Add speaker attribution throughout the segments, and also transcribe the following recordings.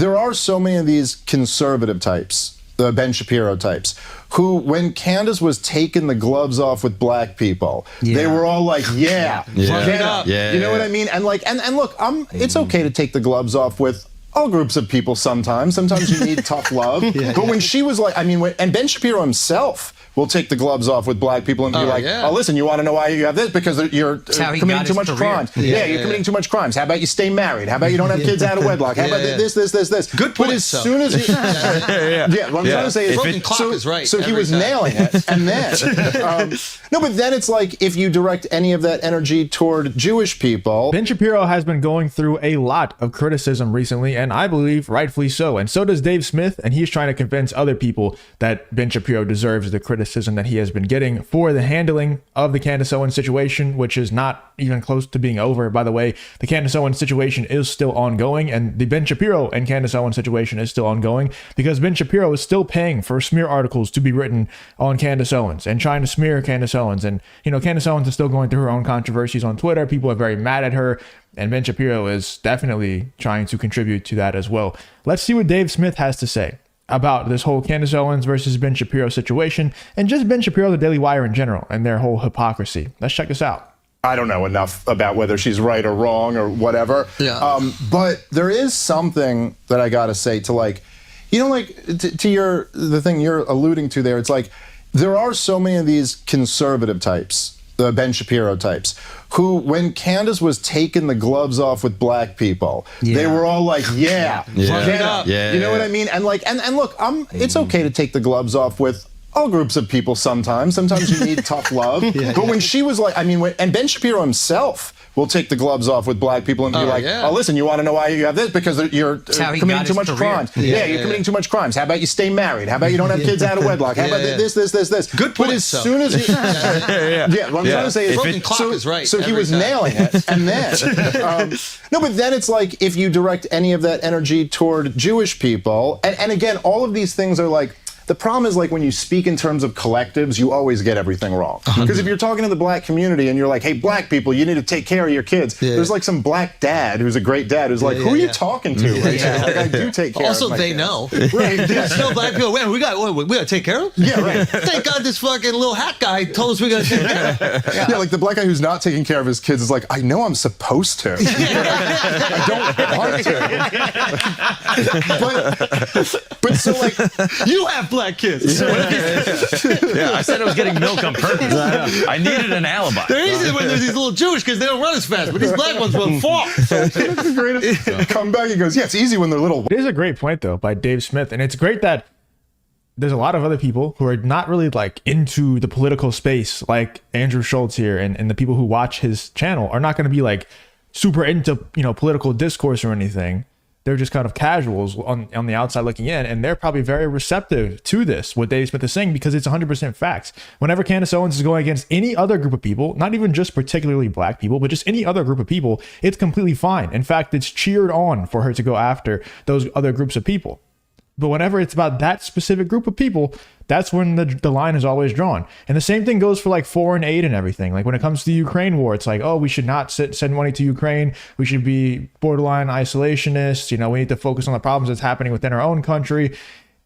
Speaker 1: there are so many of these conservative types, the Ben Shapiro types, who, when Candace was taking the gloves off with black people, they were all like, you know what I mean? And like, and look, it's okay to take the gloves off with all groups of people sometimes. Sometimes you need tough love. But when she was like, I mean, and Ben Shapiro himself will take the gloves off with black people and be like, oh, listen, you want to know why you have this? Because you're committing too much crimes. You're committing too much crimes. How about you stay married? How about you don't have kids out of wedlock? How about this?
Speaker 2: Good point.
Speaker 1: But as soon as he, what I'm trying to say is, so he was nailing it. And then, no, but then it's like, if you direct any of that energy toward Jewish people.
Speaker 3: Ben Shapiro has been going through a lot of criticism recently, and I believe rightfully so. And so does Dave Smith, and he's trying to convince other people that Ben Shapiro deserves the criticism that he has been getting for the handling of the Candace Owens situation, which is not even close to being over. By the way, the Candace Owens situation is still ongoing, and the Ben Shapiro and Candace Owens situation is still ongoing because Ben Shapiro is still paying for smear articles to be written on Candace Owens and trying to smear Candace Owens. And, you know, Candace Owens is still going through her own controversies on Twitter. People are very mad at her, and Ben Shapiro is definitely trying to contribute to that as well. Let's see what Dave Smith has to say about this whole Candace Owens versus Ben Shapiro situation, and just Ben Shapiro, the Daily Wire in general, and their whole hypocrisy. Let's check this out.
Speaker 1: I don't know enough about whether she's right or wrong or whatever. But there is something that I gotta say to, like, you know, like to the thing you're alluding to there. It's like, there are so many of these conservative types, the Ben Shapiro types, who, when Candace was taking the gloves off with black people, they were all like, you know what I mean? And like, and look, it's okay to take the gloves off with all groups of people sometimes. Sometimes you need tough love. But when she was like, I mean, and Ben Shapiro himself will take the gloves off with black people and be like, oh, listen, you want to know why you have this? Because you're committing too much crimes. You're committing too much crimes. How about you stay married? How about you don't have kids out of wedlock? How about this?
Speaker 2: Good point.
Speaker 1: But as soon as he, what I'm trying to say is, so he was nailing it. And then, no, but then it's like, if you direct any of that energy toward Jewish people, and again, all of these things are like, the problem is, like, when you speak in terms of collectives, you always get everything wrong. Because if you're talking to the black community and you're like, hey, black people, you need to take care of your kids, there's like some black dad who's a great dad who's like, who are you talking to right now? Like, I do take care of my kids.
Speaker 2: Know. Right. There's no black people. Man, we got to take care of them?
Speaker 1: Yeah, right.
Speaker 2: Thank God this fucking little hat guy told us we got to take care of them.
Speaker 1: Yeah, like the black guy who's not taking care of his kids is like, I know I'm supposed to. I don't want to. But so, like,
Speaker 2: you have black kids.
Speaker 4: I said I was getting milk on purpose. I needed an alibi.
Speaker 2: They're easy when there's these little Jewish kids. They don't run as fast, but these black ones will fall.
Speaker 1: That's the greatest. Come back, he goes, yeah, it's easy when they're little.
Speaker 3: It is a great point, though, by Dave Smith. And it's great that there's a lot of other people who are not really, like, into the political space, like Andrew Schultz here, and the people who watch his channel are not going to be, like, super into, you know, political discourse or anything. They're just kind of casuals on the outside looking in, and they're probably very receptive to this, what Dave Smith is saying, because it's 100% facts. Whenever Candace Owens is going against any other group of people, not even just particularly black people, but just any other group of people, it's completely fine. In fact, it's cheered on for her to go after those other groups of people. But whenever it's about that specific group of people, that's when the line is always drawn. And the same thing goes for, like, foreign aid and everything. Like, when it comes to the Ukraine war, it's like, oh, we should not send money to Ukraine. We should be borderline isolationists. You know, we need to focus on the problems that's happening within our own country.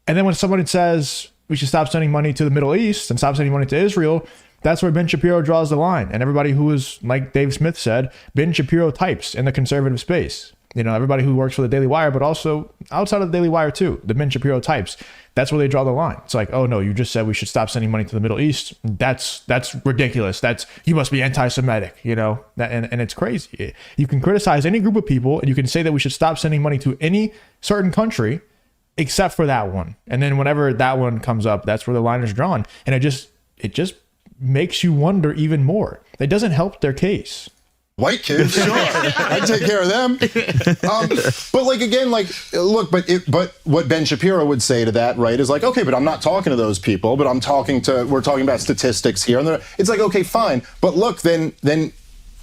Speaker 3: And then when someone says we should stop sending money to the Middle East and stop sending money to Israel, that's where Ben Shapiro draws the line. And everybody who is, like Dave Smith said, Ben Shapiro types in the conservative space. You know, everybody who works for the Daily Wire, but also outside of the Daily Wire too, the Ben Shapiro types, that's where they draw the line. It's like, oh no, you just said we should stop sending money to the Middle East. That's ridiculous. You must be anti-Semitic, you know, and it's crazy. You can criticize any group of people and you can say that we should stop sending money to any certain country except for that one. And then whenever that one comes up, that's where the line is drawn. And it just makes you wonder even more. It doesn't help their case.
Speaker 1: White kids, sure, I'd take care of them. But, like, again, like, look, but what Ben Shapiro would say to that, right, is like, okay, but I'm not talking to those people, but we're talking about statistics here, and it's like, okay, fine, but look, then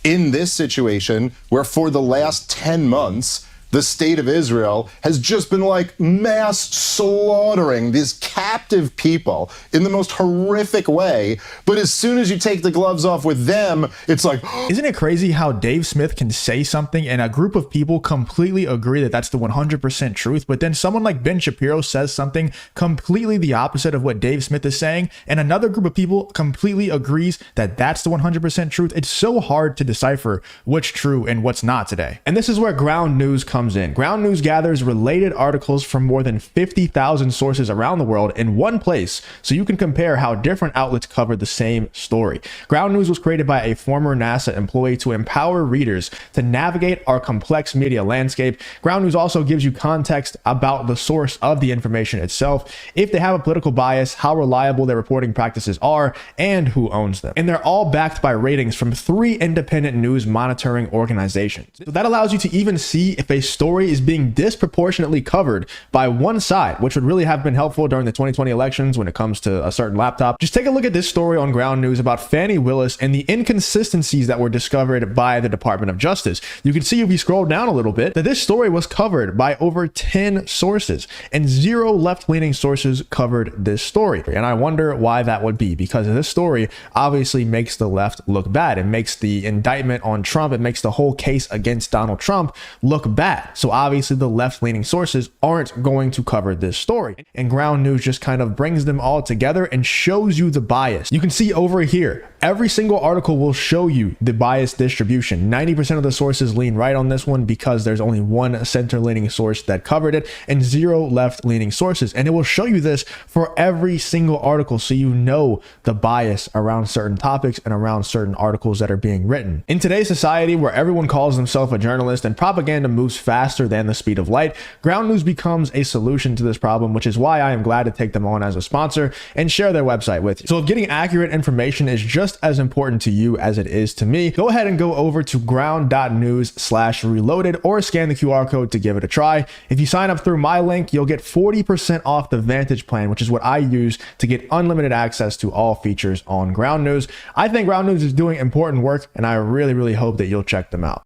Speaker 1: in this situation where for the last 10 months the state of Israel has just been like mass slaughtering these captive people in the most horrific way. But as soon as you take the gloves off with them, it's like,
Speaker 3: isn't it crazy how Dave Smith can say something and a group of people completely agree that that's the 100% truth, but then someone like Ben Shapiro says something completely the opposite of what Dave Smith is saying, and another group of people completely agrees that that's the 100% truth? It's so hard to decipher what's true and what's not today. And this is where Ground News comes in. Ground News gathers related articles from more than 50,000 sources around the world in one place, so you can compare how different outlets cover the same story. Ground News was created by a former NASA employee to empower readers to navigate our complex media landscape. Ground News also gives you context about the source of the information itself, if they have a political bias, how reliable their reporting practices are, and who owns them. And they're all backed by ratings from 3 independent news monitoring organizations. So that allows you to even see if a story is being disproportionately covered by one side, which would really have been helpful during the 2020 elections when it comes to a certain laptop. Just take a look at this story on Ground News about Fani Willis and the inconsistencies that were discovered by the Department of Justice. You can see if you scroll down a little bit that this story was covered by over 10 sources, and 0 left-leaning sources covered this story. And I wonder why that would be, because this story obviously makes the left look bad. It makes the indictment on Trump, it makes the whole case against Donald Trump look bad. So obviously the left-leaning sources aren't going to cover this story. And Ground News just kind of brings them all together and shows you the bias. You can see over here, every single article will show you the bias distribution. 90% of the sources lean right on this one because there's only one center-leaning source that covered it and 0 left-leaning sources. And it will show you this for every single article, so you know the bias around certain topics and around certain articles that are being written. In today's society, where everyone calls themselves a journalist and propaganda moves faster than the speed of light, Ground News becomes a solution to this problem, which is why I am glad to take them on as a sponsor and share their website with you. So if getting accurate information is just as important to you as it is to me, go ahead and go over to ground.news/reloaded or scan the QR code to give it a try. If you sign up through my link, you'll get 40% off the Vantage plan, which is what I use to get unlimited access to all features on Ground News. I think Ground News is doing important work, and I really, really hope that you'll check them out.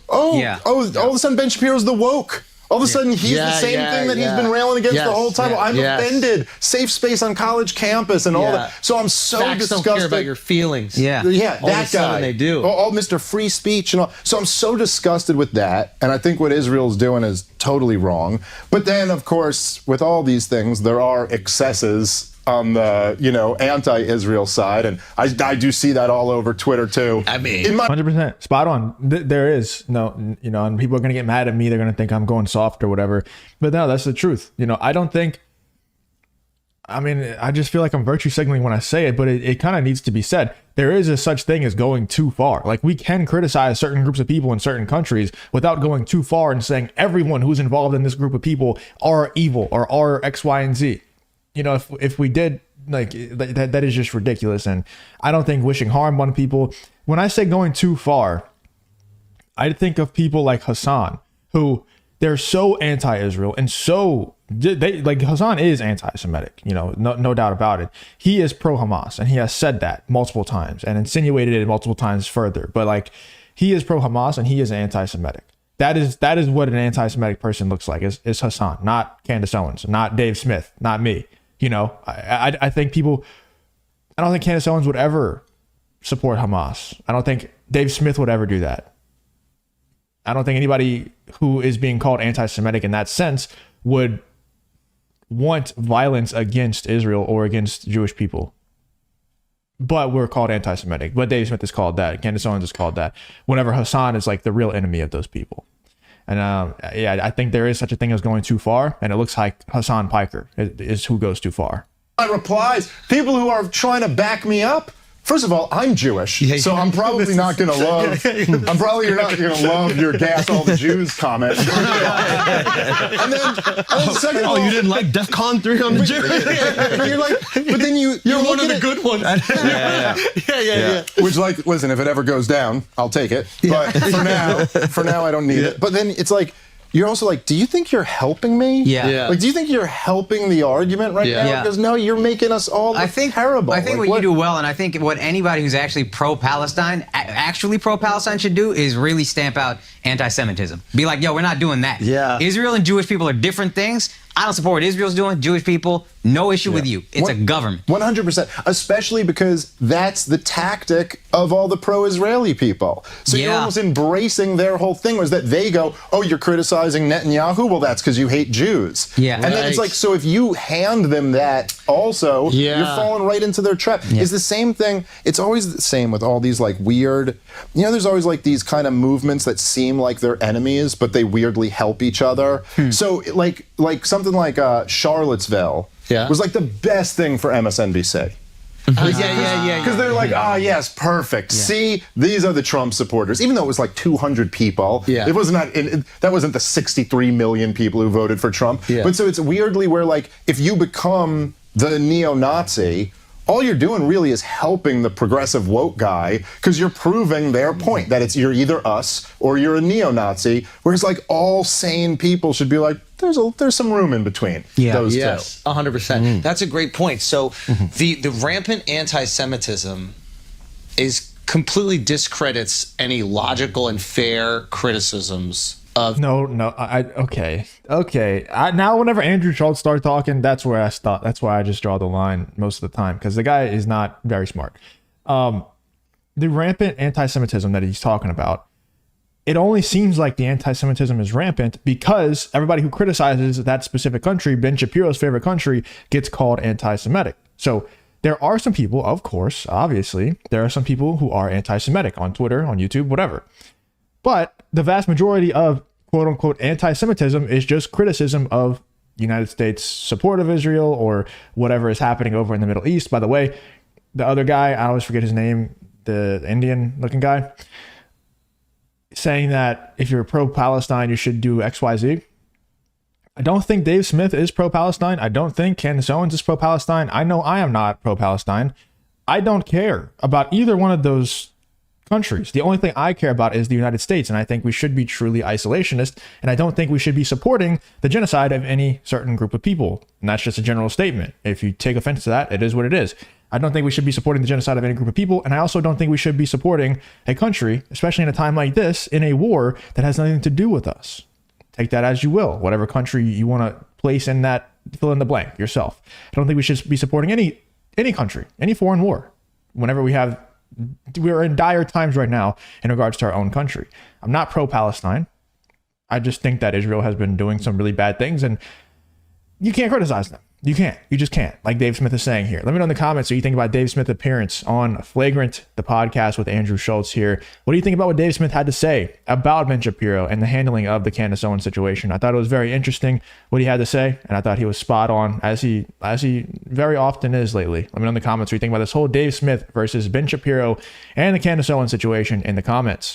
Speaker 1: all of a sudden Ben Shapiro's the woke. All of a sudden, he's the same thing that he's been railing against the whole time. I'm offended. Safe space on college campus and all that. So I'm so disgusted.
Speaker 2: Don't care about your feelings.
Speaker 1: Yeah, that guy.
Speaker 2: They do.
Speaker 1: All Mr. Free Speech and all. So I'm so disgusted with that. And I think what Israel's doing is totally wrong. But then, of course, with all these things, there are excesses on the, anti-Israel side, and I do see that all over Twitter too.
Speaker 2: I mean,
Speaker 3: 100% spot on. There is no, and people are gonna get mad at me. They're gonna think I'm going soft or whatever. But no, that's the truth. I don't think. I mean, I just feel like I'm virtue signaling when I say it, but it kind of needs to be said. There is a such thing as going too far. Like, we can criticize certain groups of people in certain countries without going too far and saying everyone who's involved in this group of people are evil or are X, Y, and Z. If we did, like, that is just ridiculous. And I don't think wishing harm on people. When I say going too far, I think of people like Hassan, who they're so anti-Israel and so Hassan is anti-Semitic, no doubt about it. He is pro-Hamas, and he has said that multiple times and insinuated it multiple times further. But he is pro-Hamas and he is anti-Semitic. That is what an anti-Semitic person looks like. Is Hassan, not Candace Owens, not Dave Smith, not me. I think I don't think Candace Owens would ever support Hamas. I don't think Dave Smith would ever do that. I don't think anybody who is being called anti-Semitic in that sense would want violence against Israel or against Jewish people. But we're called anti-Semitic. But Dave Smith is called that. Candace Owens is called that. Whenever Hassan is like the real enemy of those people. And I think there is such a thing as going too far, and it looks like Hassan Piker is who goes too far.
Speaker 1: My replies, people who are trying to back me up. First of all, I'm Jewish, so I'm probably not going to love. I'm probably not going to love your gas all the Jews comment. and then second of all,
Speaker 2: you didn't like DEFCON 3 on the Jews.
Speaker 1: You're like, but then you're
Speaker 2: one of the good ones. Yeah.
Speaker 1: Which, listen, if it ever goes down, I'll take it. But for now, I don't need it. But then it's like, you're also like, do you think you're helping me?
Speaker 5: Yeah.
Speaker 1: Like, do you think you're helping the argument right now? Because no, you're making us all look terrible.
Speaker 5: I think
Speaker 1: like,
Speaker 5: what you do well, and I think what anybody who's actually pro-Palestine, should do is really stamp out anti-Semitism. Be like, yo, we're not doing that.
Speaker 2: Yeah.
Speaker 5: Israel and Jewish people are different things. I don't support what Israel's doing. Jewish people, no issue with you. It's a government.
Speaker 1: 100%. Especially because that's the tactic of all the pro-Israeli people. So you're almost embracing their whole thing was that they go, oh, you're criticizing Netanyahu? Well, that's because you hate Jews.
Speaker 5: Yeah.
Speaker 1: And then it's like, so if you hand them that also, you're falling right into their trap. It's the same thing. It's always the same with all these like weird, there's always like these kind of movements that seem like they're enemies, but they weirdly help each other. So like something like Charlottesville was like the best thing for MSNBC. Because they're like, yes, perfect. See, these are the Trump supporters. Even though it was like 200 people, it was not. That wasn't the 63 million people who voted for Trump. But so it's weirdly where like if you become the neo-Nazi, all you're doing really is helping the progressive woke guy because you're proving their point that you're either us or you're a neo-Nazi. Whereas like all sane people should be like, there's some room in between those two.
Speaker 2: 100%. That's a great point. So the rampant anti-Semitism completely discredits any logical and fair criticisms of
Speaker 3: okay. Now whenever Andrew Schultz starts talking, that's where I stop. That's why I just draw the line most of the time because the guy is not very smart. The rampant anti-Semitism that he's talking about, it only seems like the anti-Semitism is rampant because everybody who criticizes that specific country, Ben Shapiro's favorite country, gets called anti-Semitic. So there are some people, of course, obviously, there are some people who are anti-Semitic on Twitter, on YouTube, whatever. But the vast majority of quote unquote anti-Semitism is just criticism of United States support of Israel or whatever is happening over in the Middle East. By the way, the other guy, I always forget his name, the Indian looking guy, saying that if you're pro-Palestine, you should do XYZ. I don't think Dave Smith is pro-Palestine. I don't think Candace Owens is pro-Palestine. I know I am not pro-Palestine. I don't care about either one of those countries. The only thing I care about is the United States, and I think we should be truly isolationist, and I don't think we should be supporting the genocide of any certain group of people. And that's just a general statement. If you take offense to that, it is what it is. I don't think we should be supporting the genocide of any group of people, and I also don't think we should be supporting a country, especially in a time like this, in a war that has nothing to do with us. Take that as you will. Whatever country you want to place in that, fill in the blank yourself. I don't think we should be supporting any country, any foreign war, whenever we're in dire times right now in regards to our own country. I'm not pro-Palestine. I just think that Israel has been doing some really bad things, and you can't criticize them. You can't. You just can't. Like Dave Smith is saying here. Let me know in the comments what you think about Dave Smith's appearance on Flagrant, the podcast with Andrew Schultz here. What do you think about what Dave Smith had to say about Ben Shapiro and the handling of the Candace Owens situation? I thought it was very interesting what he had to say, and I thought he was spot on, as he very often is lately. Let me know in the comments what you think about this whole Dave Smith versus Ben Shapiro and the Candace Owens situation in the comments.